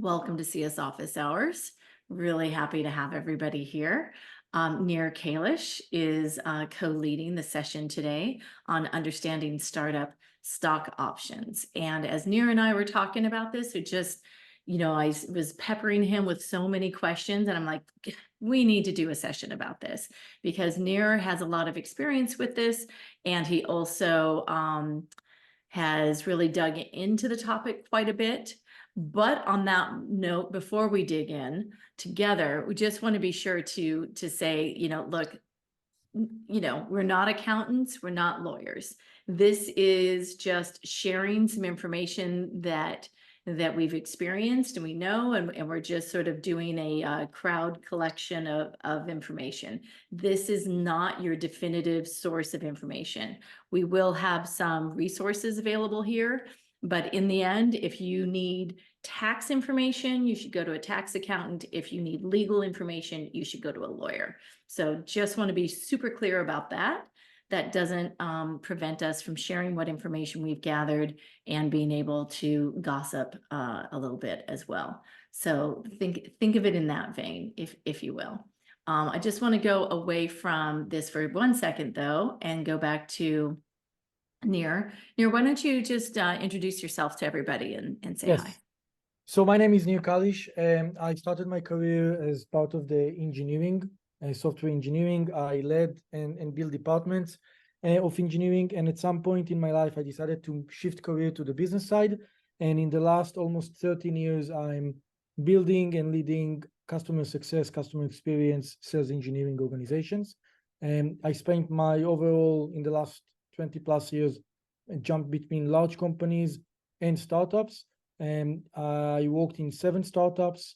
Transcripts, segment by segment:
Welcome to CS Office Hours. Really happy to have everybody here. Nir Kalish is co-leading the session today on understanding startup stock options. And as Nir and I were talking about this, it just, I was peppering him with so many questions, and I'm like, we need to do a session about this because Nir has a lot of experience with this, and he also has really dug into the topic quite a bit. But on that note, before we dig in together, we just want to be sure to say, look, we're not accountants, we're not lawyers. This is just sharing some information that we've experienced and we know, and we're just sort of doing a crowd collection of information. This is not your definitive source of information. We will have some resources available here, but in the end, if you need tax information, you should go to a tax accountant. If you need legal information, you should go to a lawyer. So just want to be super clear about that. That doesn't prevent us from sharing what information we've gathered and being able to gossip a little bit as well. So think of it in that vein, if you will. I just want to go away from this for 1 second, though, and go back to Nir. Nir, why don't you just introduce yourself to everybody and say hi. So my name is Nir Kalish. I started my career as part of the engineering, software engineering. I led and built departments of engineering. And at some point in my life, I decided to shift career to the business side. And in the last almost 13 years, I'm building and leading customer success, customer experience, sales engineering organizations. And I spent my overall, in the last 20 plus years, jumped between large companies and startups. And I worked in 7 startups.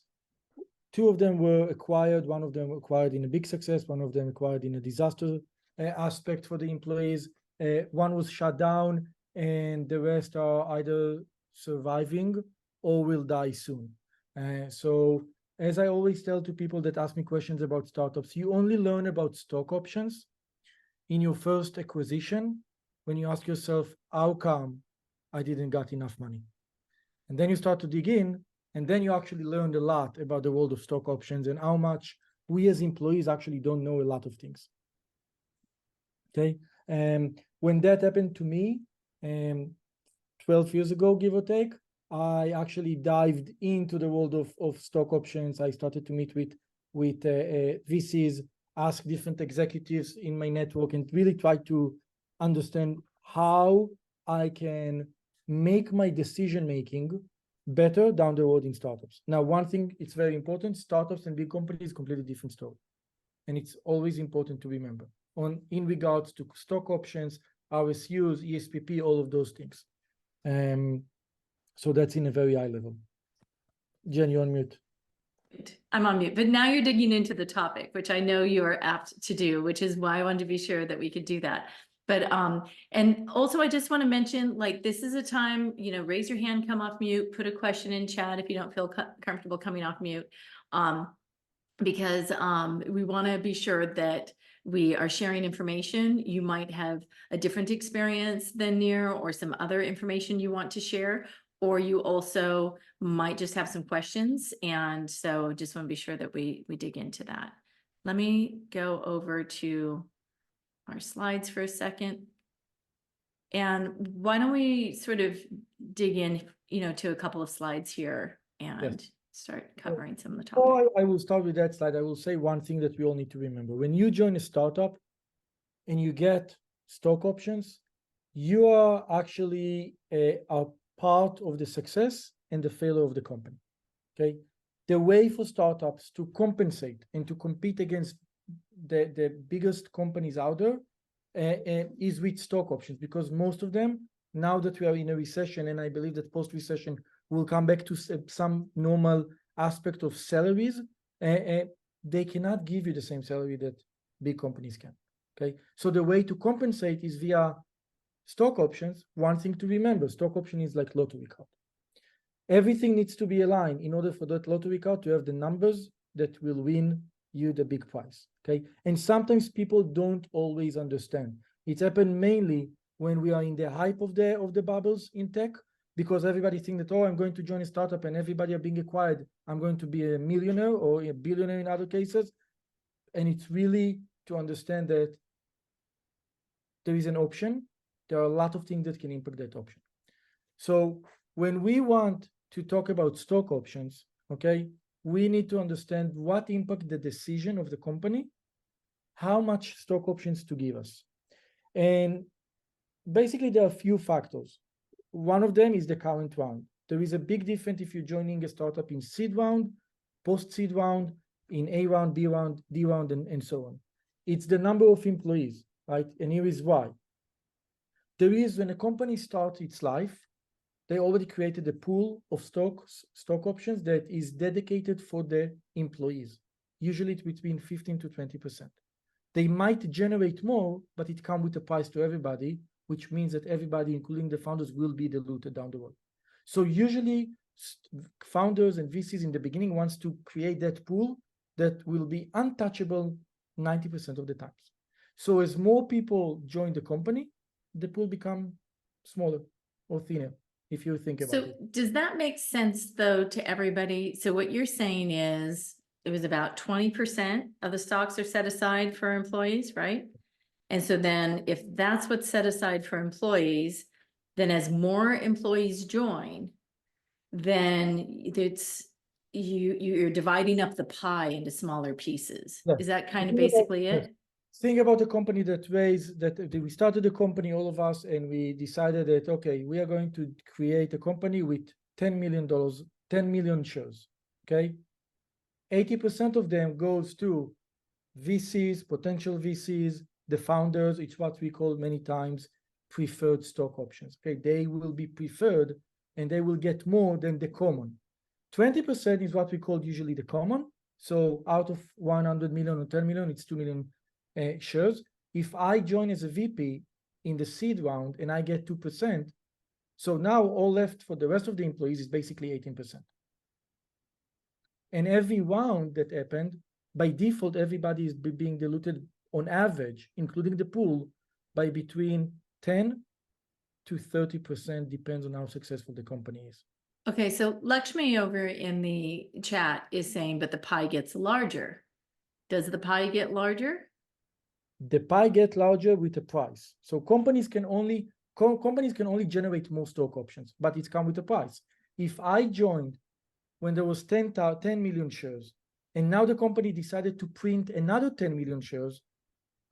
2 of them were acquired. 1 of them acquired in a big success. 1 of them acquired in a disaster aspect for the employees. 1 was shut down, and the rest are either surviving or will die soon. So as I always tell to people that ask me questions about startups, you only learn about stock options in your first acquisition when you ask yourself, how come I didn't got enough money? And then you start to dig in, and then you actually learned a lot about the world of stock options and how much we as employees actually don't know a lot of things. Okay, when that happened to me 12 years ago, give or take, I actually dived into the world of stock options. I started to meet with VCs, ask different executives in my network, and really try to understand how I can make my decision-making better down the road in startups. Now, one thing, it's very important, startups and big companies, completely different story. And it's always important to remember in regards to stock options, RSUs, ESPP, all of those things. So that's in a very high level. Jen, you're on mute. I'm on mute, but now you're digging into the topic, which I know you are apt to do, which is why I wanted to be sure that we could do that. But and also I just want to mention, like, this is a time, raise your hand, come off mute, put a question in chat if you don't feel comfortable coming off mute, because we want to be sure that we are sharing information. You might have a different experience than Nir, or some other information you want to share, or you also might just have some questions. And so just want to be sure that we dig into that. Let me go over to our slides for a second. And why don't we sort of dig in, to a couple of slides here and start covering some of the topics. Oh, I will start with that slide. I will say one thing that we all need to remember. When you join a startup and you get stock options, you are actually a part of the success and the failure of the company. Okay. The way for startups to compensate and to compete against the biggest companies out there is with stock options, because most of them, now that we are in a recession, and I believe that post-recession will come back to some normal aspect of salaries, they cannot give you the same salary that big companies can. Okay, so the way to compensate is via stock options. One thing to remember, stock option is like lottery card. Everything needs to be aligned in order for that lottery card to have the numbers that will win you the big prize. Okay, and sometimes people don't always understand. It happened mainly when we are in the hype of the bubbles in tech, because everybody thinks that, oh, I'm going to join a startup and everybody are being acquired, I'm going to be a millionaire or a billionaire in other cases. And it's really to understand that there is an option. There are a lot of things that can impact that option. So when we want to talk about stock options, okay, we need to understand what impact the decision of the company, how much stock options to give us. And basically there are a few factors. One of them is the current round. There is a big difference if you're joining a startup in seed round, post-seed round, in A round, B round, D round, and so on. It's the number of employees, right? And here is why. There is, when a company starts its life, they already created a pool of stock options that is dedicated for the employees. Usually it's between 15 to 20%. They might generate more, but it comes with a price to everybody, which means that everybody, including the founders, will be diluted down the road. So usually founders and VCs in the beginning wants to create that pool that will be untouchable 90% of the times. So as more people join the company, the pool become smaller or thinner, if you think about So it. does that make sense though to everybody? So what you're saying is it was about 20% of the stocks are set aside for employees, right? And so then if that's what's set aside for employees, then as more employees join, then you're dividing up the pie into smaller pieces. Yeah. Is that kind of Think about- basically yes. it? Think about a company that we started a company, all of us, and we decided that, okay, we are going to create a company with $10 million, 10 million shares, okay? 80% of them goes to VCs, potential VCs, the founders. It's what we call many times preferred stock options, okay? They will be preferred and they will get more than the common. 20% is what we call usually the common. So out of 100 million or 10 million, it's 2 million shares. If I join as a VP in the seed round and I get 2%, so now all left for the rest of the employees is basically 18%. And every round that happened, by default, everybody is being diluted on average, including the pool, by between 10 to 30%, depends on how successful the company is. Okay, so Lakshmi over in the chat is saying, but the pie gets larger. Does the pie get larger? The pie get larger with the price. So companies can only generate more stock options, but it's come with a price. If I joined when there was 10 million shares, and now the company decided to print another 10 million shares,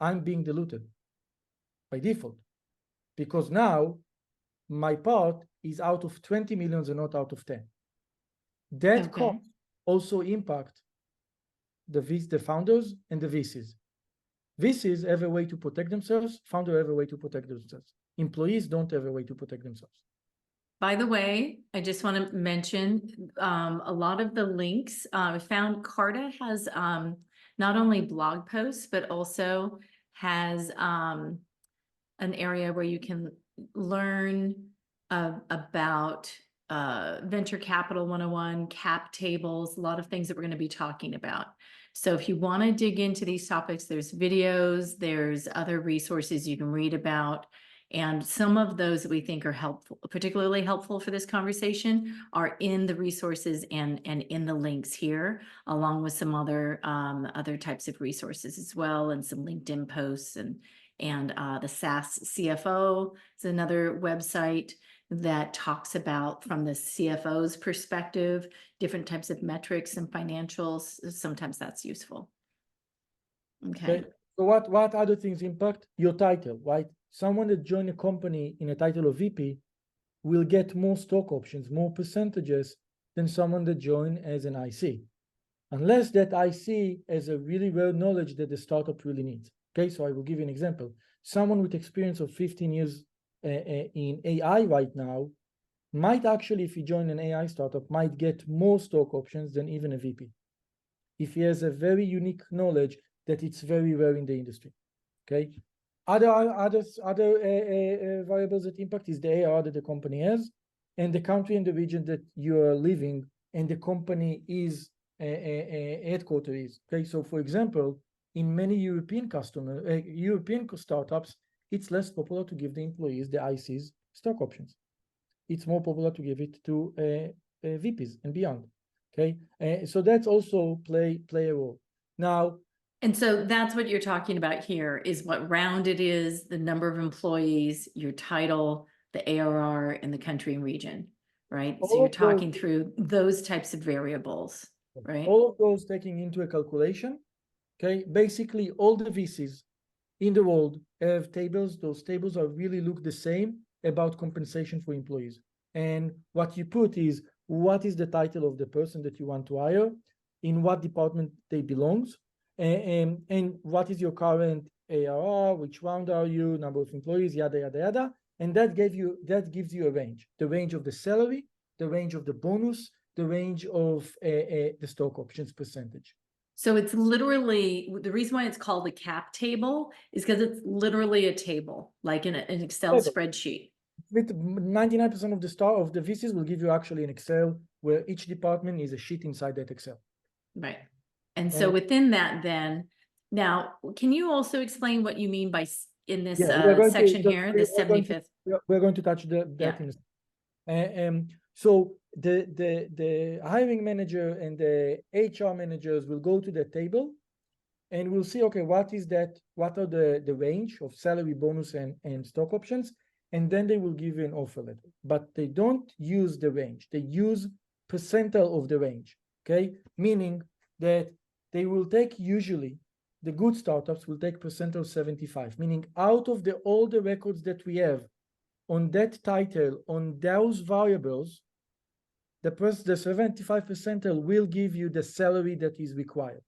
I'm being diluted by default, because now my part is out of 20 millions and not out of 10. That cost also impact the founders and the VCs. VCs have a way to protect themselves. Founders have a way to protect themselves. Employees don't have a way to protect themselves. By the way, I just want to mention a lot of the links. I found Carta has not only blog posts, but also has an area where you can learn about venture capital 101, cap tables, a lot of things that we're going to be talking about. So if you want to dig into these topics, there's videos, there's other resources you can read about. And some of those that we think are helpful, particularly helpful for this conversation, are in the resources and in the links here, along with some other types of resources as well, and some LinkedIn posts and the SaaS CFO is another website that talks about, from the CFO's perspective, different types of metrics and financials. Sometimes that's useful. Okay. So what other things impact? Your title, right? Someone that joined a company in a title of VP will get more stock options, more percentages than someone that joined as an IC, unless that IC has a really well knowledge that the startup really needs. Okay, so I will give you an example. Someone with experience of 15 years in AI right now might actually, if he join an AI startup, might get more stock options than even a VP, if he has a very unique knowledge that it's very rare in the industry. Okay, other variables that impact is the ARR that the company has, and the country and the region that you are living and the company is headquarter is. Okay, so for example, in many European startups, it's less popular to give the employees, the ICs, stock options. it's more popular to give it to VPs and beyond. Okay, so that's also play a role. Now, and so that's what you're talking about here is what round it is, the number of employees, your title, the ARR, and the country and region, right? So all you're of those, talking through those types of variables, right? all of those taking into a calculation. Okay, basically all the VCs in the world have tables. Those tables are really look the same about compensation for employees. And what you put is what is the title of the person that you want to hire, in what department they belongs, and what is your current ARR, which round are you, number of employees, yada yada yada. And that gives you a range, the range of the salary, the range of the bonus, the range of the stock options percentage. So it's literally, the reason why it's called a cap table is because it's literally a table, like in an Excel spreadsheet. With 99% of the VCs will give you actually an Excel where each department is a sheet inside that Excel. Right. And so within that then, now, can you also explain what you mean by in this section here, the 75th? We're going to touch that in a second. So the hiring manager and the HR managers will go to the table and we'll see, okay, what are the range of salary, bonus, and stock options, and then they will give you an offer letter. But they don't use the range, they use percentile of the range, okay? Meaning that they will take, usually the good startups will take percentile 75, meaning out of all the records that we have on that title, on those variables, the 75 percentile will give you the salary that is required,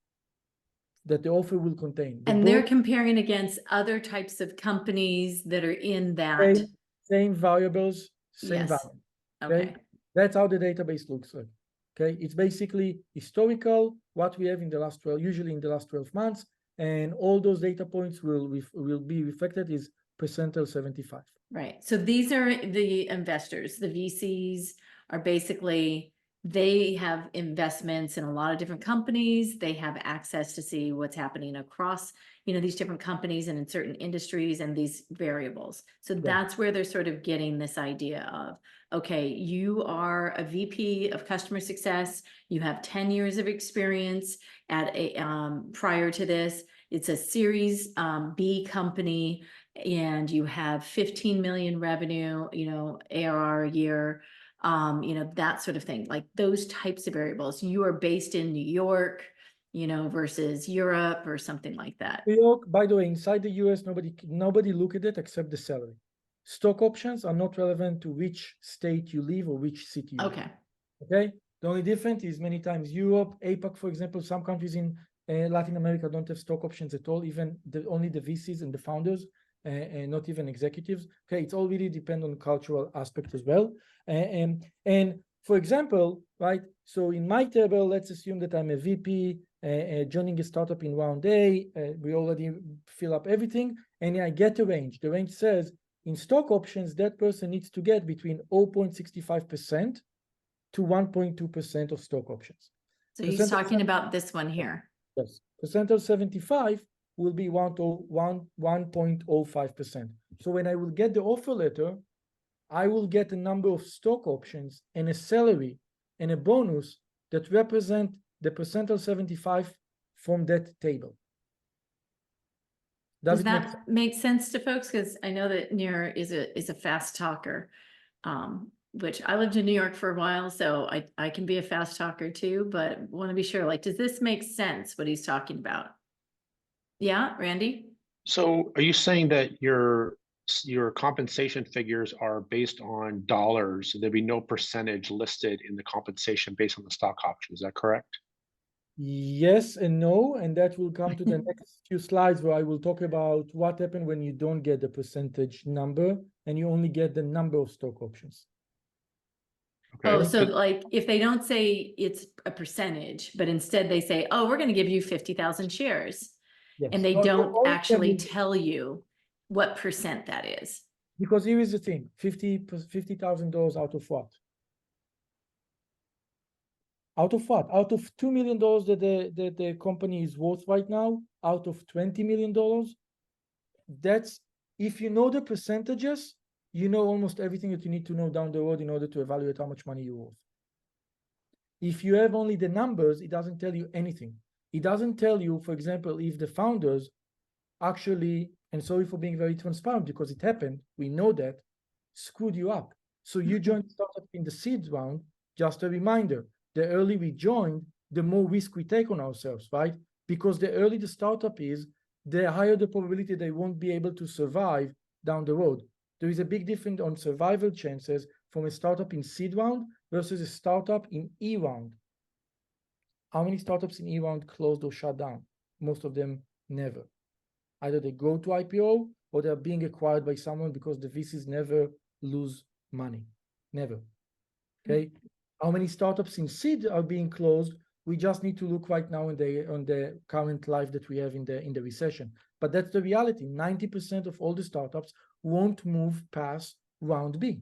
that the offer will contain. And they're comparing against other types of companies that are in that. Same variables, same yes. value. Okay. That's how the database looks like. Okay. It's basically historical, what we have in the last 12, usually in the last 12 months, and all those data points will be reflected is percentile 75. Right. So these are the investors, the VCs are basically, they have investments in a lot of different companies. They have access to see what's happening across, these different companies and in certain industries and these variables. So that's where they're sort of getting this idea of, okay, you are a VP of customer success. You have 10 years of experience at prior to this. It's a Series B company and you have 15 million revenue, ARR a year. That sort of thing, like those types of variables. You are based in New York, versus Europe or something like that. New York, by the way, inside the US, nobody look at it except the salary. Stock options are not relevant to which state you live or which city you live. Okay. The only difference is many times Europe, APAC, for example, some countries in Latin America don't have stock options at all, even only the VCs and the founders, and not even executives. Okay, it's all really depend on cultural aspect as well. And for example, right, so in my table, let's assume that I'm a VP joining a startup in round A, we already fill up everything, and I get a range. The range says in stock options, that person needs to get between 0.65% to 1.2% of stock options. So he's talking about this one here. Yes, percentile 75 will be 1.05%. So when I will get the offer letter, I will get a number of stock options and a salary and a bonus that represent the percentile 75 from that table. Does that make sense to folks? Because I know that Nir is a fast talker, which I lived in New York for a while, so I can be a fast talker too, but want to be sure, like, does this make sense what he's talking about? Yeah, Randy? So are you saying that your compensation figures are based on dollars? So there'd be no percentage listed in the compensation based on the stock option. Is that correct? Yes and no, and that will come to the next few slides where I will talk about what happened when you don't get the percentage number and you only get the number of stock options. Okay. Oh, so like if they don't say it's a percentage, but instead they say, oh, we're going to give you 50,000 shares. Yes. And they don't actually tell you what percent that is. Because here is the thing, $50,000 out of what? Out of what? Out of $2 million that the company is worth right now, out of $20 million, that's, if you know the percentages, you know almost everything that you need to know down the road in order to evaluate how much money you're worth. If you have only the numbers, it doesn't tell you anything. It doesn't tell you, for example, if the founders actually, and sorry for being very transparent because it happened, we know that, screwed you up. So you joined the startup in the seed round. Just a reminder, the early we joined, the more risk we take on ourselves, right? Because the early the startup is, the higher the probability they won't be able to survive down the road. There is a big difference on survival chances from a startup in seed round versus a startup in E round. How many startups in E round closed or shut down? Most of them never. Either they go to IPO or they're being acquired by someone because the VCs never lose money. Never. Okay. How many startups in seed are being closed? We just need to look right now on the current life that we have in the recession. But that's the reality. 90% of all the startups won't move past round B.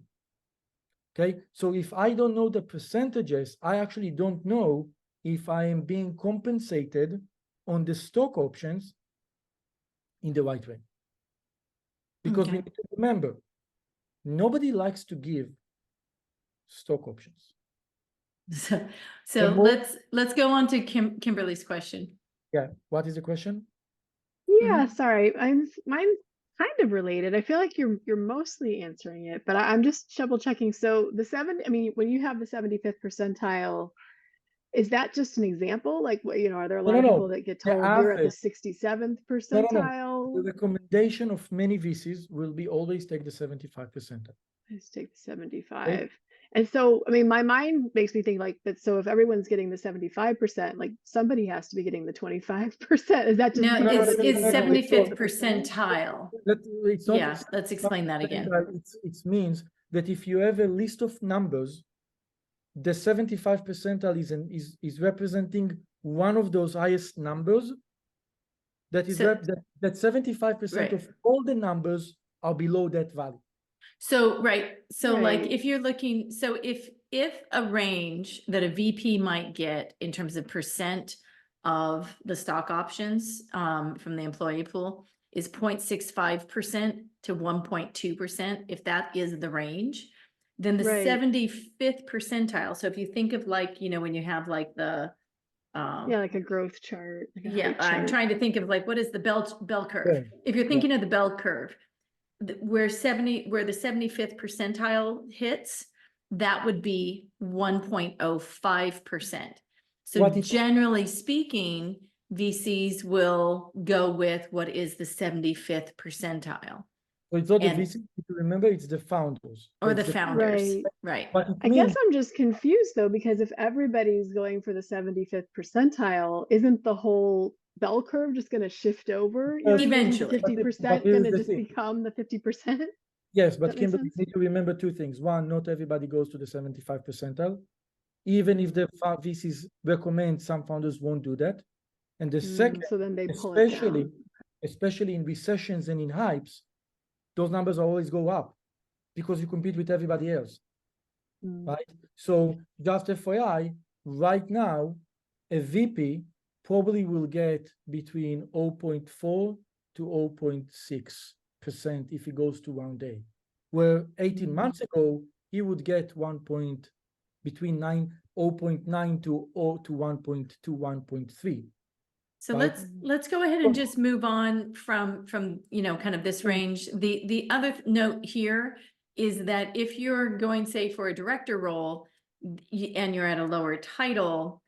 Okay. So if I don't know the percentages, I actually don't know if I am being compensated on the stock options in the right way. Because we need to remember, nobody likes to give stock options. So let's go on to Kimberly's question. Yeah, what is the question? Yeah, sorry. Mine's kind of related. I feel like you're mostly answering it, but I'm just double checking. So I mean, when you have the 75th percentile, is that just an example? Like, are there a lot of people that get told you're at the 67th percentile? The recommendation of many VCs will be always take the 75 percentile. Let's take the 75. Okay. And so, I mean, my mind makes me think like that. So if everyone's getting the 75%, like somebody has to be getting the 25%. Is that just it's 75th percentile? It's not, yeah, let's explain that again. It means that if you have a list of numbers, the 75 percentile is representing one of those highest numbers. That is that 75% of all the numbers are below that value. So like if you're looking, so if a range that a VP might get in terms of percent of the stock options from the employee pool is 0.65% to 1.2%, if that is the range, then the 75th percentile. So if you think of like, when you have like the like a growth chart. Like I'm trying to think of like, what is the bell curve? If you're thinking of the bell curve, where the 75th percentile hits, that would be 1.05%. So generally speaking, VCs will go with what is the 75th percentile. So it's not the VC, remember, it's the founders. Or the founders, right. I guess I'm just confused though, because if everybody's going for the 75th percentile, isn't the whole bell curve just going to shift over? Eventually. 50% going to just become the 50%? Yes, but Kimberly, you need to remember two things. One, not everybody goes to the 75 percentile. Even if the VCs recommend, some founders won't do that. And the second, so then they pull it down. Especially in recessions and in hypes, those numbers always go up because you compete with everybody else, right? So just FYI, right now, a VP probably will get between 0.4 to 0.6% if he goes to round A, where 18 months ago, he would get between 0.9 to 1.2, 1.3. So let's go ahead and just move on from kind of this range. The other note here is that if you're going, say, for a director role and you're at a lower title,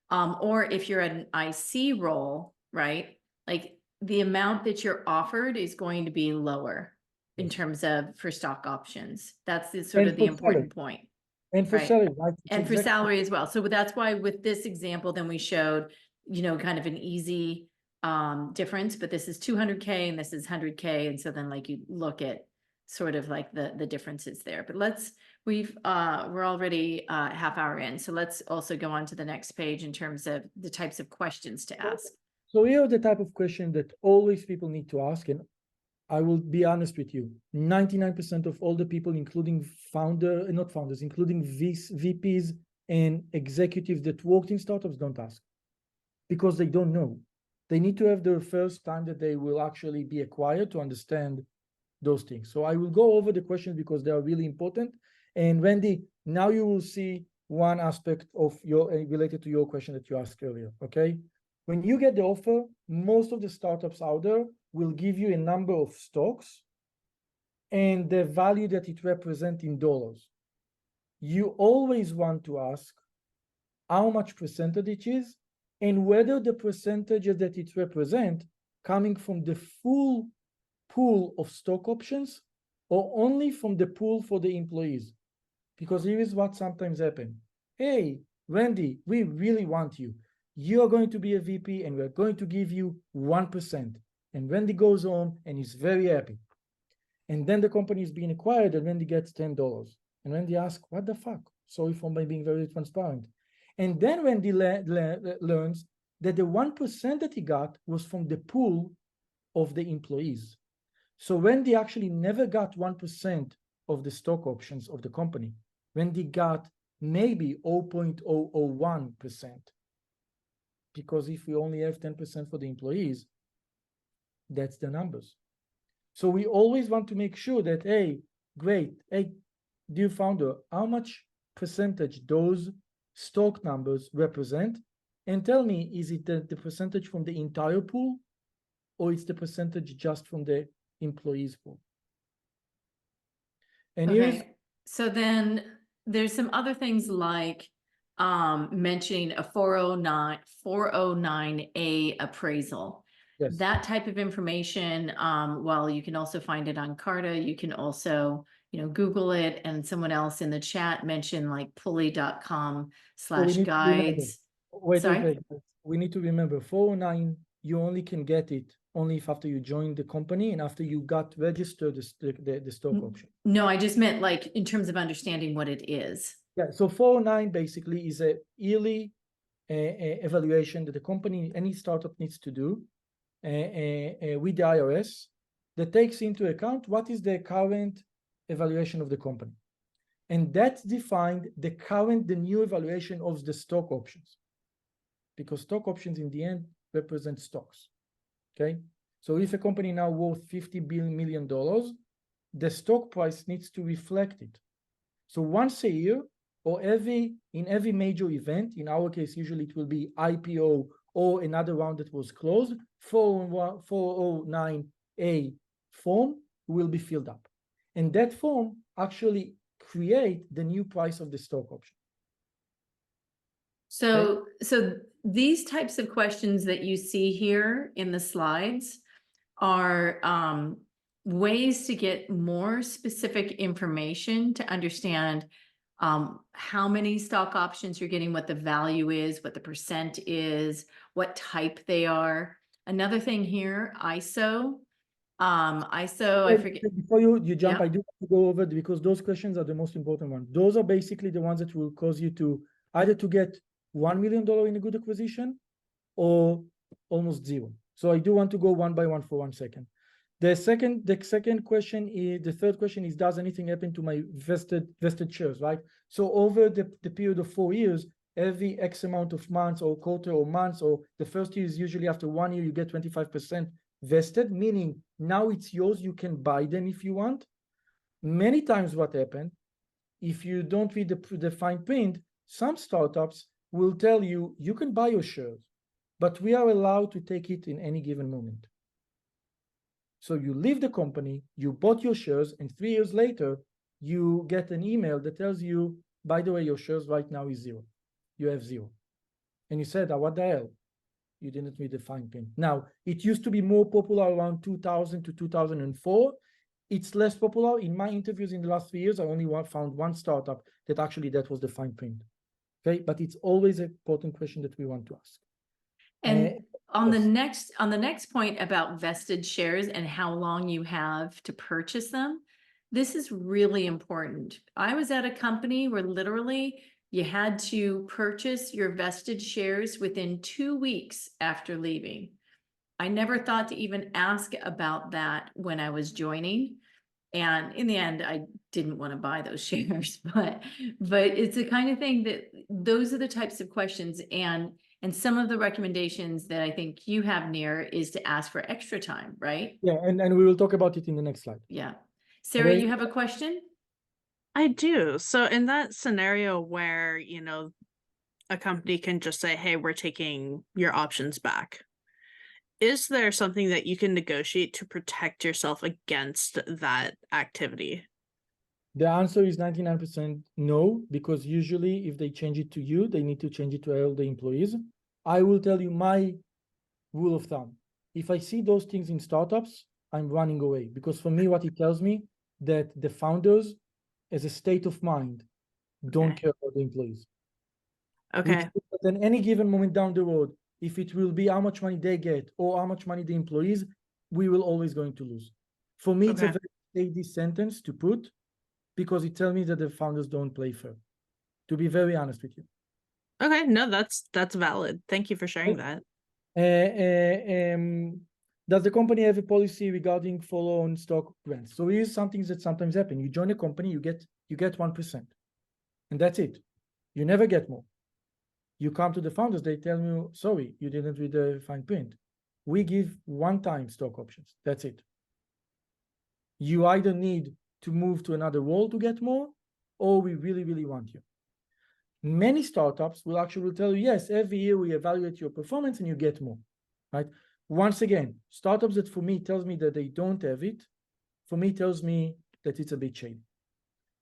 or if you're at an IC role, right? Like the amount that you're offered is going to be lower in terms of for stock options. That's the sort of the important point. And for salary, right? And for salary as well. So that's why with this example, then we showed kind of an easy difference, but this is 200K and this is 100K. And so then like you look at sort of like the differences there, but we're already a half hour in. So let's also go on to the next page in terms of the types of questions to ask. So here are the type of question that always people need to ask. And I will be honest with you, 99% of all the people, including including VPs and executives that worked in startups don't ask. Because they don't know. They need to have their first time that they will actually be acquired to understand those things. So I will go over the questions because they are really important. And Wendy, now you will see one aspect of your related to your question that you asked earlier, okay? When you get the offer, most of the startups out there will give you a number of stocks and the value that it represents in dollars. You always want to ask how much percentage it is and whether the percentages that it represents coming from the full pool of stock options or only from the pool for the employees. Because here is what sometimes happens. Hey, Wendy, we really want you. You are going to be a VP and we're going to give you 1%. And Wendy goes home and is very happy. And then the company is being acquired and Wendy gets $10. And Wendy asks, what the fuck? Sorry for my being very transparent. And then Wendy learns that the 1% that he got was from the pool of the employees. So Wendy actually never got 1% of the stock options of the company. Wendy got maybe 0.001%. Because if we only have 10% for the employees, that's the numbers. So we always want to make sure that, hey, great, hey, dear founder, how much percentage those stock numbers represent? And tell me, is it the percentage from the entire pool or it's the percentage just from the employees pool? And here's, so then there's some other things like mentioning a 409A appraisal. yes, That type of information, well, you can also find it on Carta. You can also, Google it, and someone else in the chat mentioned like pulley.com/guides. wait. We need to remember 409, you only can get it only if after you join the company and after you got registered the stock option. No, I just meant like in terms of understanding what it is. Yeah, so 409 basically is a yearly evaluation that the company, any startup needs to do with the IRS that takes into account what is the current evaluation of the company. And that's defined the new evaluation of the stock options. Because stock options in the end represent stocks, okay? So if a company now worth $50 million, the stock price needs to reflect it. So once a year, or in every major event, in our case, usually it will be IPO or another round that was closed, 409A form will be filled up. And that form actually create the new price of the stock option. So these types of questions that you see here in the slides are ways to get more specific information to understand how many stock options you're getting, what the value is, what the percent is, what type they are. Another thing here, ISO, I forget. Before you jump, Yeah. I do have to go over because those questions are the most important ones. Those are basically the ones that will cause you to either to get $1 million in a good acquisition or almost zero. So I do want to go one by one for 1 second. The second question is, the third question is, does anything happen to my vested shares, right? So over the period of 4 years, every X amount of months or quarter or months, or the first year is usually after 1 year, you get 25% vested, meaning now it's yours, you can buy them if you want. Many times what happened, if you don't read the fine print, some startups will tell you, you can buy your shares, but we are allowed to take it in any given moment. So you leave the company, you bought your shares, and 3 years later, you get an email that tells you, by the way, your shares right now is zero. You have zero. And you said, what the hell? You didn't read the fine print. Now, it used to be more popular around 2000 to 2004. It's less popular. In my interviews in the last 3 years, I only found one startup that actually that was the fine print. Okay, but it's always an important question that we want to ask. And on yes. the next point about vested shares and how long you have to purchase them, this is really important. I was at a company where literally you had to purchase your vested shares within 2 weeks after leaving. I never thought to even ask about that when I was joining. And in the end, I didn't want to buy those shares, but it's the kind of thing that those are the types of questions. And And some of the recommendations that I think you have, Nir, is to ask for extra time, right? Yeah, and we will talk about it in the next slide. Yeah. Sarah, Okay. you have a question? I do. So in that scenario where, a company can just say, hey, we're taking your options back, is there something that you can negotiate to protect yourself against that activity? The answer is 99% no, because usually if they change it to you, they need to change it to all the employees. I will tell you my rule of thumb. If I see those things in startups, I'm running away, because for me, what it tells me that the founders, as a state of mind, don't Okay. care about the employees. Which Okay. means that at any given moment down the road, if it will be how much money they get or how much money the employees, we will always going to lose. For me, it's a Okay. very shady sentence to put, because it tells me that the founders don't play fair, to be very honest with you. Okay. No, that's valid. Thank you for sharing that. Does the company have a policy regarding follow-on stock grants? So here's something that sometimes happen. You join a company, you get 1%, and that's it. You never get more. You come to the founders, they tell you, sorry, you didn't read the fine print. We give one-time stock options. That's it. You either need to move to another role to get more, or we really, really want you. Many startups will actually tell you, yes, every year we evaluate your performance and you get more, right? Once again, startups that for me tells me that they don't have it, for me tells me that it's a bit shady.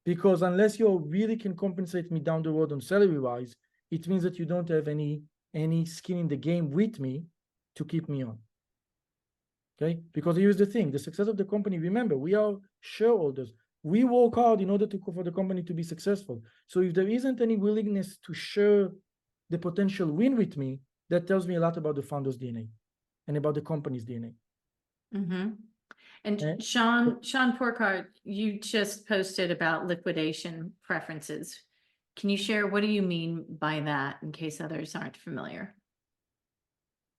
Because unless you really can compensate me down the road on salary-wise, it means that you don't have any skin in the game with me to keep me on. Okay, because here's the thing, the success of the company, remember, we are shareholders. We work hard in order for the company to be successful. So if there isn't any willingness to share the potential win with me, that tells me a lot about the founder's DNA and about the company's DNA. Mm-hmm. And Eh? Sean Porcart, you just posted about liquidation preferences. Can you share, what do you mean by that in case others aren't familiar?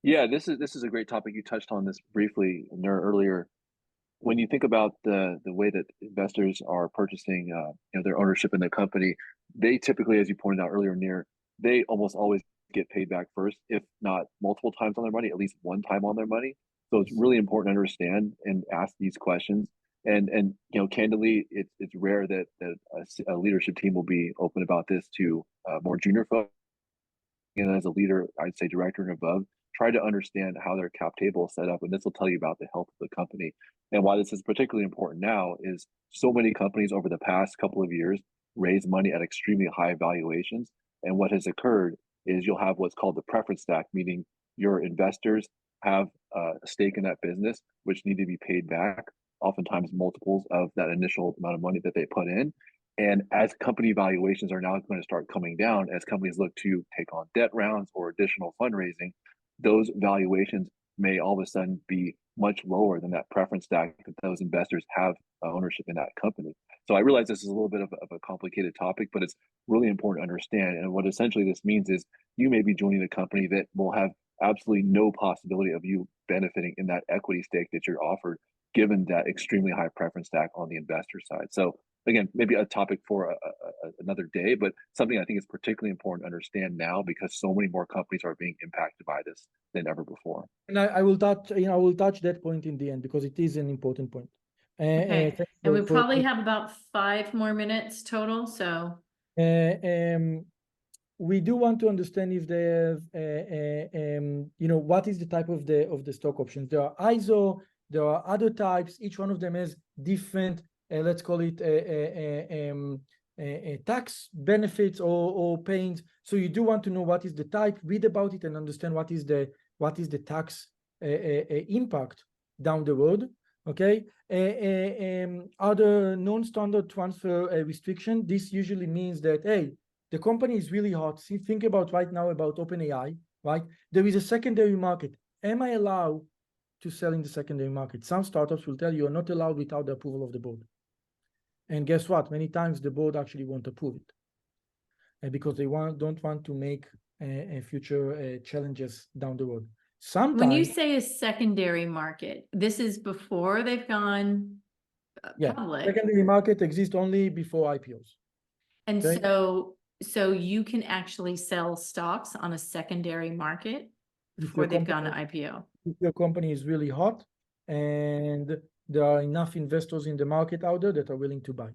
Yeah, this is a great topic. You touched on this briefly, Nur, earlier. When you think about the way that investors are purchasing, their ownership in the company, they typically, as you pointed out earlier, Nur, they almost always get paid back first, if not multiple times on their money, at least one time on their money. So it's really important to understand and ask these questions. And candidly, it's rare that a leadership team will be open about this to more junior folks. And as a leader, I'd say director and above, try to understand how their cap table is set up, and this will tell you about the health of the company. And why this is particularly important now is so many companies over the past couple of years raise money at extremely high valuations. And what has occurred is you'll have what's called the preference stack, meaning your investors have a stake in that business, which need to be paid back, oftentimes multiples of that initial amount of money that they put in. And as company valuations are now going to start coming down, as companies look to take on debt rounds or additional fundraising, those valuations may all of a sudden be much lower than that preference stack that those investors have ownership in that company. So I realize this is a little bit of a complicated topic, but it's really important to understand. And what essentially this means is you may be joining a company that will have absolutely no possibility of you benefiting in that equity stake that you're offered, given that extremely high preference stack on the investor side. So again, maybe a topic for another day, but something I think is particularly important to understand now because so many more companies are being impacted by this than ever before. And I will touch that point in the end because it is an important point. Okay, and we probably have about 5 more minutes total, so. We do want to understand if they have, what is the type of the stock options. There are ISO, there are other types. Each one of them has different, let's call it tax benefits or pains. So you do want to know what is the type, read about it, and understand what is the tax impact down the road. Okay. Other non-standard transfer restriction. This usually means that, hey, the company is really hot. See, think about right now about OpenAI, right? There is a secondary market. Am I allowed to sell in the secondary market? Some startups will tell you you're not allowed without the approval of the board. And guess what? Many times the board actually won't approve it because they don't want to make future challenges down the road. Sometimes, when you say a secondary market, this is before they've gone public. Secondary market exists only before IPOs. And okay? so So you can actually sell stocks on a secondary market If before your they've gone to company, IPO. if your company is really hot and there are enough investors in the market out there that are willing to buy.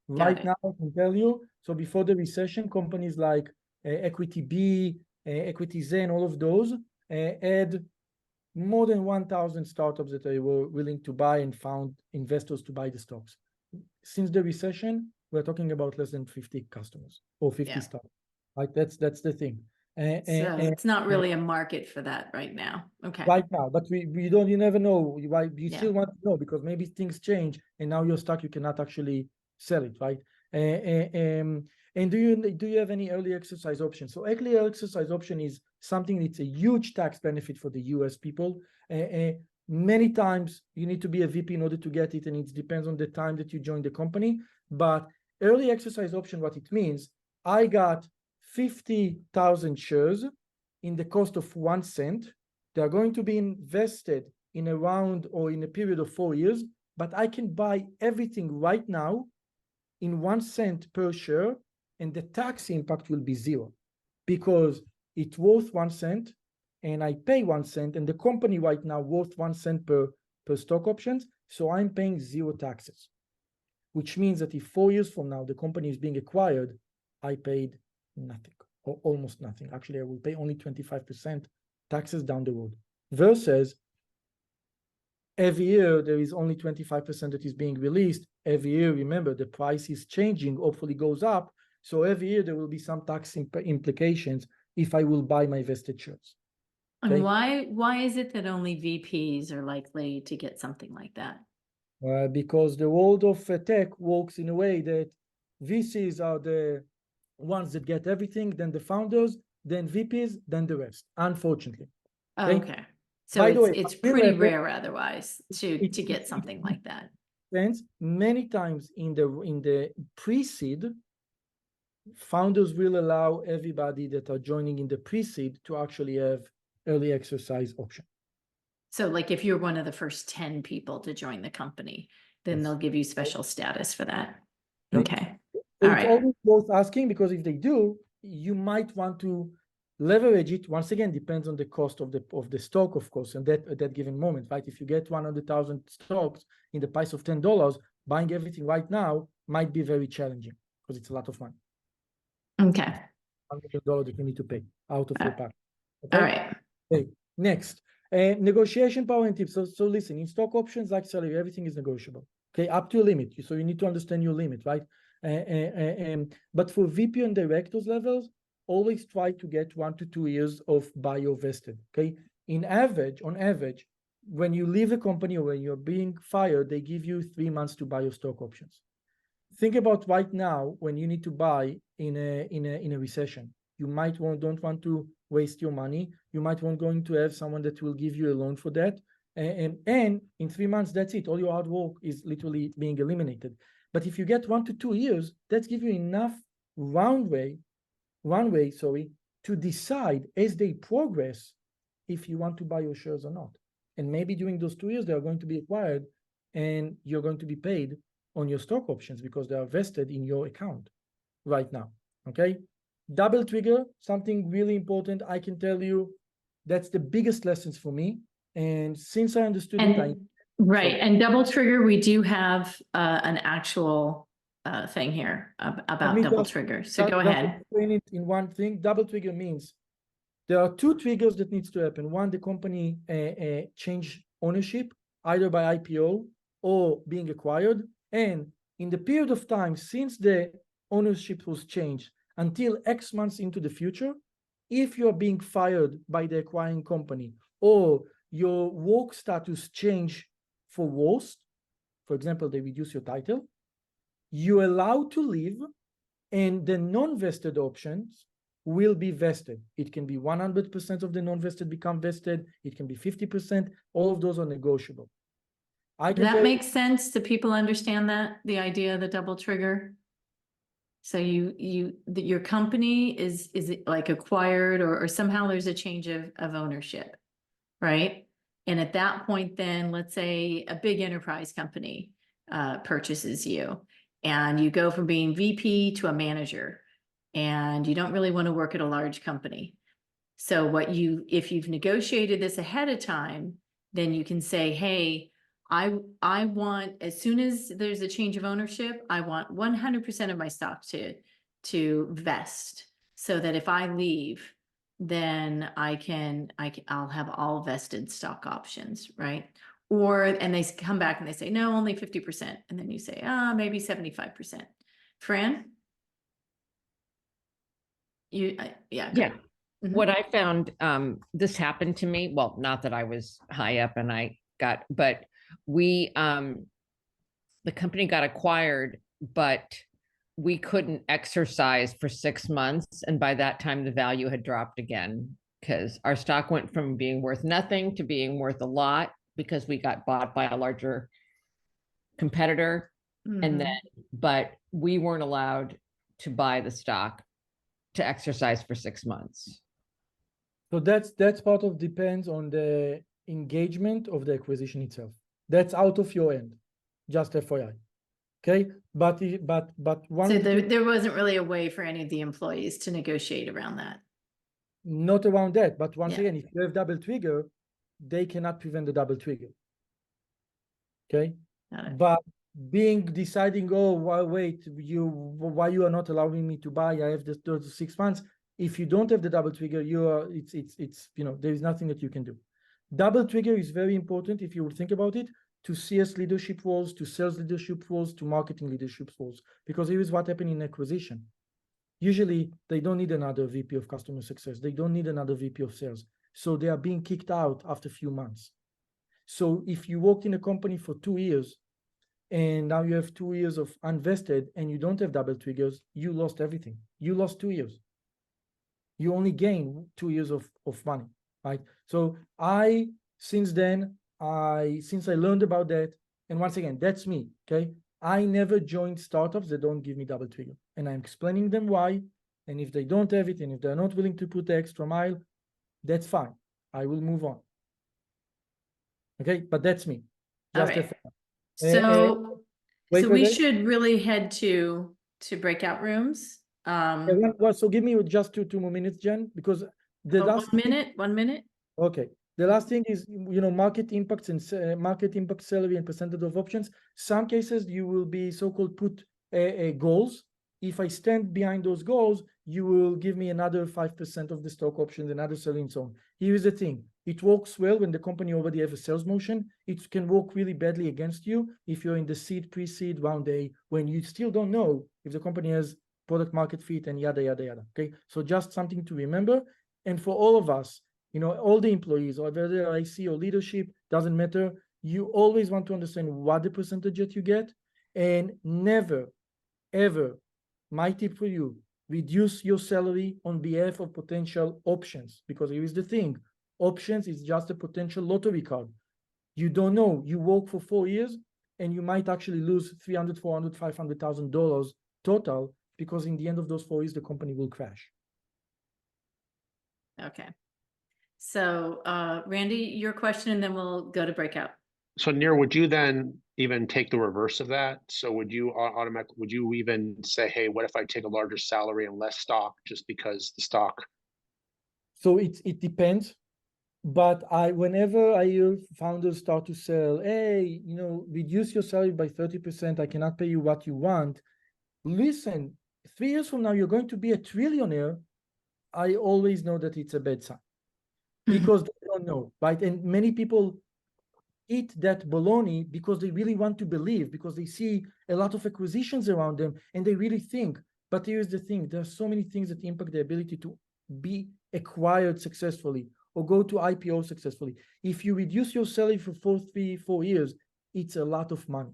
Right it. now, I can tell you, so before the recession, companies like Equity B, Equity Z, and all of those had more than 1,000 startups that they were willing to buy and found investors to buy the stocks. Since the recession, we're talking about less than 50 customers or 50 Yeah. startups. Like that's the thing. So it's not really a market for that right now. Okay. Right now, but you never know. Why you Yeah. still want to know, because maybe things change and now you're stuck, you cannot actually sell it, right? And do you have any early exercise option? So early exercise option is something that's a huge tax benefit for the US people. Many times you need to be a VP in order to get it, and it depends on the time that you join the company. But early exercise option, what it means, I got 50,000 shares in the cost of 1 cent. They are going to be invested in a round or in a period of 4 years, but I can buy everything right now in 1 cent per share, and the tax impact will be 0 because it's worth 1 cent and I pay 1 cent, and the company right now worth 1 cent per stock options. So I'm paying 0 taxes, which means that if 4 years from now the company is being acquired, I paid nothing or almost nothing. Actually, I will pay only 25% taxes down the road, versus every year there is only 25% that is being released. Every year, remember, the price is changing, hopefully goes up. So every year there will be some tax implications if I will buy my vested shares. And Okay. why is it that only VPs are likely to get something like that? Because the world of tech works in a way that VCs are the ones that get everything, then the founders, then VPs, then the rest, unfortunately. Okay. So By the way, it's will pretty happen- rare otherwise to it- get it- something it- like that. Sense many times in the pre-seed, founders will allow everybody that are joining in the pre-seed to actually have early exercise option. So like if you're one of the first 10 people to join the company, then Yes. they'll give you special status for that. Okay. Okay. So All it's right. always worth asking, because if they do, you might want to leverage it. Once again, depends on the cost of the stock, of course, and at that given moment, right? If you get 100,000 stocks in the price of $10, buying everything right now might be very challenging because it's a lot of money. Okay. $1 million that you need to pay out of your pocket. Okay. All right. Okay. Next, negotiation power and tips. So listen, in stock options like salary, everything is negotiable. Okay, up to a limit. So you need to understand your limit, right? But for VP and directors levels, always try to get 1 to 2 years of bio vested. Okay, on average, when you leave a company or when you're being fired, they give you 3 months to buy your stock options. Think about right now when you need to buy in a recession. You might don't want to waste your money. You might want going to have someone that will give you a loan for that. And in 3 months, that's it. All your hard work is literally being eliminated. But if you get 1 to 2 years, that's give you enough runway, to decide as they progress if you want to buy your shares or not. And maybe during those 2 years, they are going to be acquired and you're going to be paid on your stock options because they are vested in your account right now. Okay. Double trigger, something really important. I can tell you that's the biggest lessons for me. And since I understood it, right. And double trigger, we do have an actual thing here about double trigger. So go ahead. Explain it in one thing. Double trigger means there are 2 triggers that needs to happen. One, the company change ownership, either by IPO or being acquired. And in the period of time since the ownership was changed until X months into the future, if you're being fired by the acquiring company or your work status change for worse, for example, they reduce your title, you're allowed to leave, and the non-vested options will be vested. It can be 100% of the non-vested become vested. It can be 50%. All of those are negotiable. Does that make sense? Do people understand that, the idea of the double trigger? So your company is it like acquired or somehow there's a change of ownership, right? And at that point, then let's say a big enterprise company purchases you and you go from being VP to a manager. and you don't really want to work at a large company. So if you've negotiated this ahead of time, then you can say, hey, I want, as soon as there's a change of ownership, I want 100% of my stock to vest, so that if I leave, then I'll have all vested stock options, right? And they come back and they say, no, only 50%. And then you say, maybe 75%. Fran? Yeah. Yeah. What I found, this happened to me. Well, not that I was high up and but the company got acquired, but we couldn't exercise for 6 months. And by that time, the value had dropped again, because our stock went from being worth nothing to being worth a lot, because we got bought by a larger competitor. And then, but we weren't allowed to buy the stock to exercise for 6 months. So that's part of depends on the engagement of the acquisition itself. That's out of your end, just FYI. Okay, but one. So there wasn't really a way for any of the employees to negotiate around that. Not around that, but once again, if you have double trigger, they cannot prevent the double trigger. Okay, but deciding, oh, well, wait, why you are not allowing me to buy? I have those 6 months. If you don't have the double trigger, it's there is nothing that you can do. Double trigger is very important, if you would think about it, to CS leadership roles, to sales leadership roles, to marketing leadership roles, because here is what happened in acquisition. Usually they don't need another VP of customer success. They don't need another VP of sales. So they are being kicked out after a few months. So if you worked in a company for 2 years and now you have 2 years of unvested and you don't have double triggers, you lost everything. You lost 2 years. You only gain 2 years of money, right? So since I learned about that, and once again, that's me, okay? I never joined startups that don't give me double trigger. And I'm explaining them why. And if they don't have it, and if they're not willing to put the extra mile, that's fine. I will move on. Okay, but that's me. Just so we should really head to breakout rooms. So give me just two more minutes, Jen, because the last 1 minute. Okay. The last thing is, market impacts and market impact salary and percentage of options. Some cases you will be so-called put goals. If I stand behind those goals, you will give me another 5% of the stock options, another salary and so on. Here is the thing. It works well when the company already have a sales motion. It can work really badly against you if you're in the seed, pre-seed, round A, when you still don't know if the company has product market fit and yada, yada, yada. Okay. So just something to remember. And for all of us, all the employees, or whether IC or leadership, doesn't matter. You always want to understand what the percentage that you get, and never, ever, my tip for you, reduce your salary on behalf of potential options, because here is the thing. Options is just a potential lottery card. You don't know. You work for 4 years and you might actually lose $300, $400, $500,000 total, because in the end of those 4 years, the company will crash. Okay. So, Randy, your question, and then we'll go to breakout. So Nir, would you then even take the reverse of that? So would you even say, hey, what if I take a larger salary and less stock just because the stock? So it depends. But whenever I hear founders start to sell, hey, reduce your salary by 30%, I cannot pay you what you want. Listen, 3 years from now, you're going to be a trillionaire. I always know that it's a bad sign, because they don't know, right? And many people eat that baloney because they really want to believe, because they see a lot of acquisitions around them and they really think. But here's the thing. There are so many things that impact the ability to be acquired successfully or go to IPO successfully. If you reduce your salary for 4 years, it's a lot of money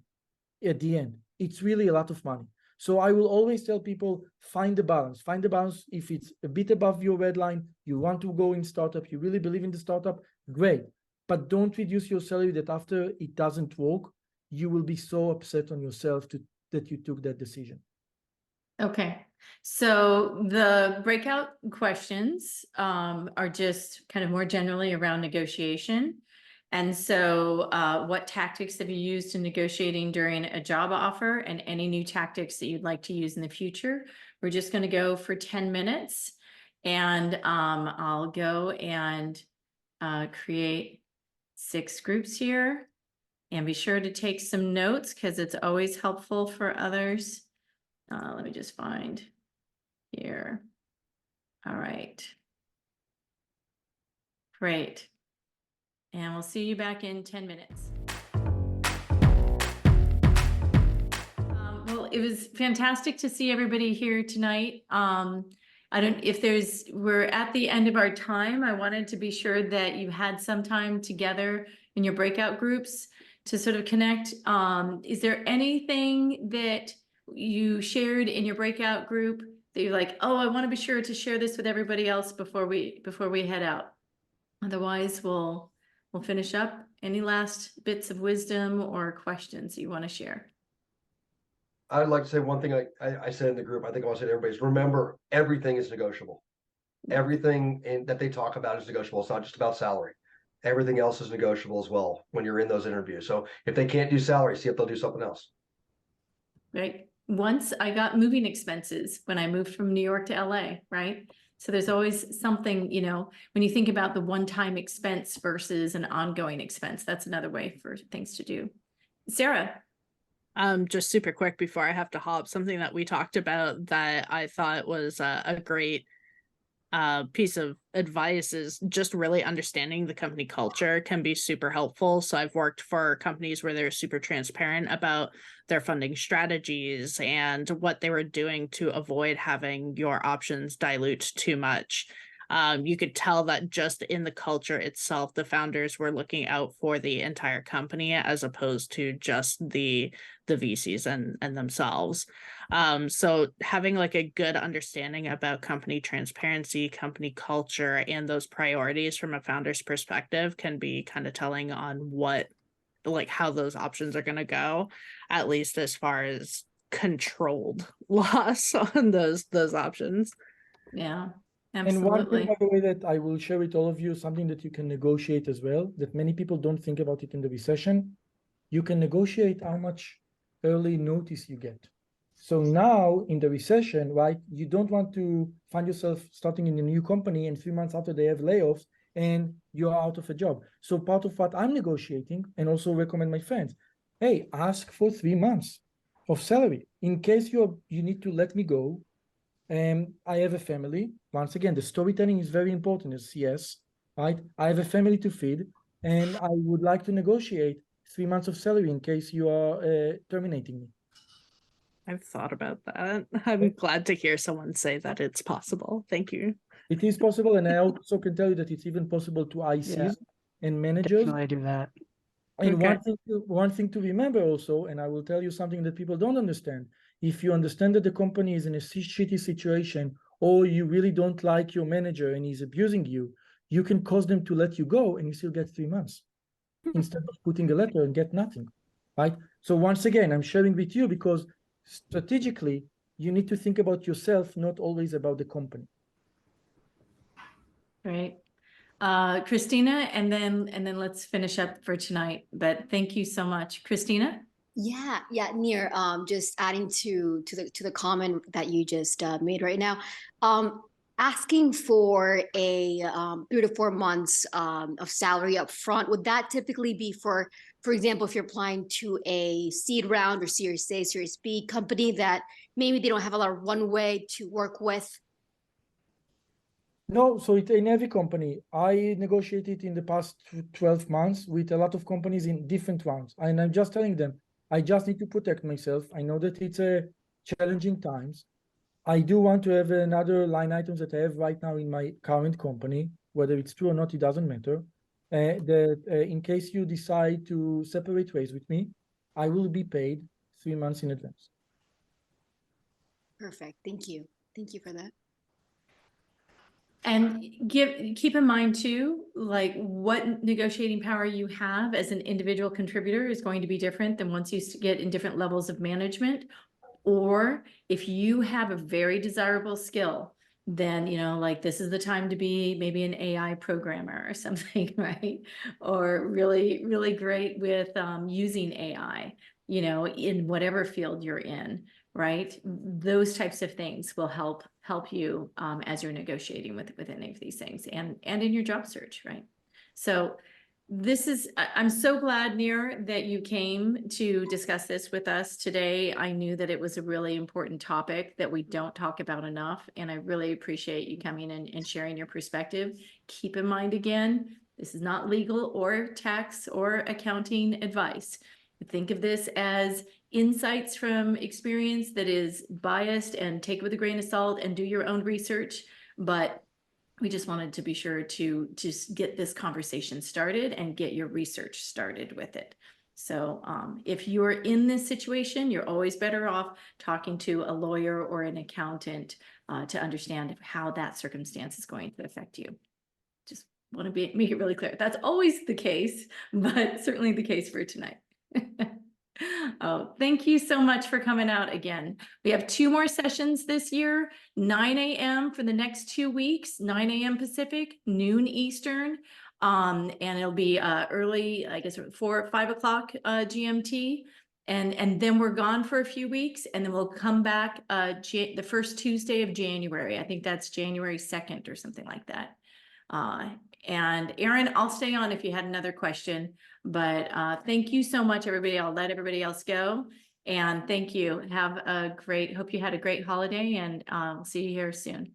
at the end. It's really a lot of money. So I will always tell people, find the balance. Find the balance. If it's a bit above your red line, you want to go in startup, you really believe in the startup, great. But don't reduce your salary that after it doesn't work, you will be so upset on yourself that you took that decision. Okay. So the breakout questions are just kind of more generally around negotiation. And so what tactics have you used in negotiating during a job offer, and any new tactics that you'd like to use in the future? We're just going to go for 10 minutes, and I'll go and create 6 groups here. And be sure to take some notes because it's always helpful for others. Let me just find here. All right. Great. And we'll see you back in 10 minutes. Well, it was fantastic to see everybody here tonight. We're at the end of our time. I wanted to be sure that you had some time together in your breakout groups to sort of connect. Is there anything that you shared in your breakout group that you're like, oh, I want to be sure to share this with everybody else before we head out? Otherwise, we'll finish up. Any last bits of wisdom or questions you want to share? I'd like to say one thing I said in the group, I think I want to say to everybody is remember, everything is negotiable. Everything that they talk about is negotiable. It's not just about salary. Everything else is negotiable as well when you're in those interviews. So if they can't do salary, see if they'll do something else. Right. Once I got moving expenses when I moved from New York to LA, right? So there's always something, when you think about the one-time expense versus an ongoing expense, that's another way for things to do. Sarah. Just super quick before I have to hop, something that we talked about that I thought was a great piece of advice is just really understanding the company culture can be super helpful. So I've worked for companies where they're super transparent about their funding strategies and what they were doing to avoid having your options dilute too much. You could tell that just in the culture itself, the founders were looking out for the entire company as opposed to just the VCs and themselves. So having like a good understanding about company transparency, company culture, and those priorities from a founder's perspective can be kind of telling on how those options are going to go, at least as far as controlled loss on those options. Yeah. And one thing, Absolutely. by the way, that I will share with all of you, something that you can negotiate as well, that many people don't think about it in the recession. You can negotiate how much early notice you get. So now in the recession, right, you don't want to find yourself starting in a new company and 3 months after they have layoffs and you're out of a job. So part of what I'm negotiating and also recommend my friends, hey, ask for 3 months of salary in case you need to let me go. I have a family. Once again, the storytelling is very important as CS, right? I have a family to feed, and I would like to negotiate 3 months of salary in case you are terminating me. I've thought about that. I'm glad to hear someone say that it's possible. Thank you. It is possible, and I also can tell you that it's even possible to ICs and managers. Definitely do that. And Okay. one thing to remember also, and I will tell you something that people don't understand. If you understand that the company is in a shitty situation, or you really don't like your manager and he's abusing you, you can cause them to let you go and you still get 3 months instead of putting a letter and get nothing, right? So once again, I'm sharing with you because strategically, you need to think about yourself, not always about the company. Right. Christina, and then let's finish up for tonight. But thank you so much. Christina? Yeah, Nir, just adding to the comment that you just made right now. Asking for a 3 to 4 months of salary up front, would that typically be for example, if you're applying to a seed round or Series A, Series B company that maybe they don't have a lot of runway to work with? No, so in every company, I negotiated in the past 12 months with a lot of companies in different rounds. And I'm just telling them, I just need to protect myself. I know that it's a challenging times. I do want to have another line items that I have right now in my current company, whether it's true or not, it doesn't matter. That in case you decide to separate ways with me, I will be paid 3 months in advance. Perfect. Thank you. Thank you for that. And keep in mind too, like what negotiating power you have as an individual contributor is going to be different than once you get in different levels of management. Or if you have a very desirable skill, then, like this is the time to be maybe an AI programmer or something, right? Or really, really great with using AI, in whatever field you're in, right? Those types of things will help you as you're negotiating with any of these things and in your job search, right? So I'm so glad, Nir, that you came to discuss this with us today. I knew that it was a really important topic that we don't talk about enough, and I really appreciate you coming in and sharing your perspective. Keep in mind, again, this is not legal or tax or accounting advice. Think of this as insights from experience that is biased, and take it with a grain of salt and do your own research. But we just wanted to be sure to just get this conversation started and get your research started with it. So if you're in this situation, you're always better off talking to a lawyer or an accountant to understand how that circumstance is going to affect you. Just want to make it really clear. That's always the case, but certainly the case for tonight. Oh, thank you so much for coming out again. We have 2 more sessions this year, 9 a.m. for the next 2 weeks, 9 a.m. Pacific, noon Eastern. And it'll be early, I guess 4 or 5 o'clock GMT. And then we're gone for a few weeks, and then we'll come back the first Tuesday of January. I think that's January 2nd or something like that. And Aaron, I'll stay on if you had another question, but thank you so much, everybody. I'll let everybody else go. And thank you. Hope you had a great holiday, and see you here soon.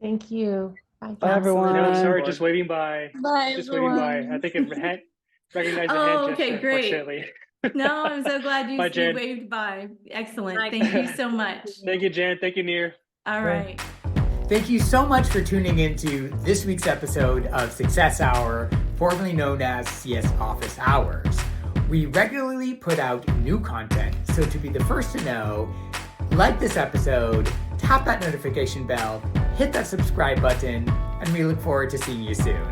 Thank you. Bye, everyone. No, sorry, just waving by. Bye, Just everyone. waving by. I think it recognized the hand gesture, Okay, great. unfortunately. No, I'm so glad you Bye, Jen. waved by. Excellent. Bye. Thank you so much. Thank you, Jan. Thank you, Nir. All right. Thank you so much for tuning into this week's episode of Success Hour, formerly known as CS Office Hours. We regularly put out new content, so to be the first to know, like this episode, tap that notification bell, hit that subscribe button, and we look forward to seeing you soon.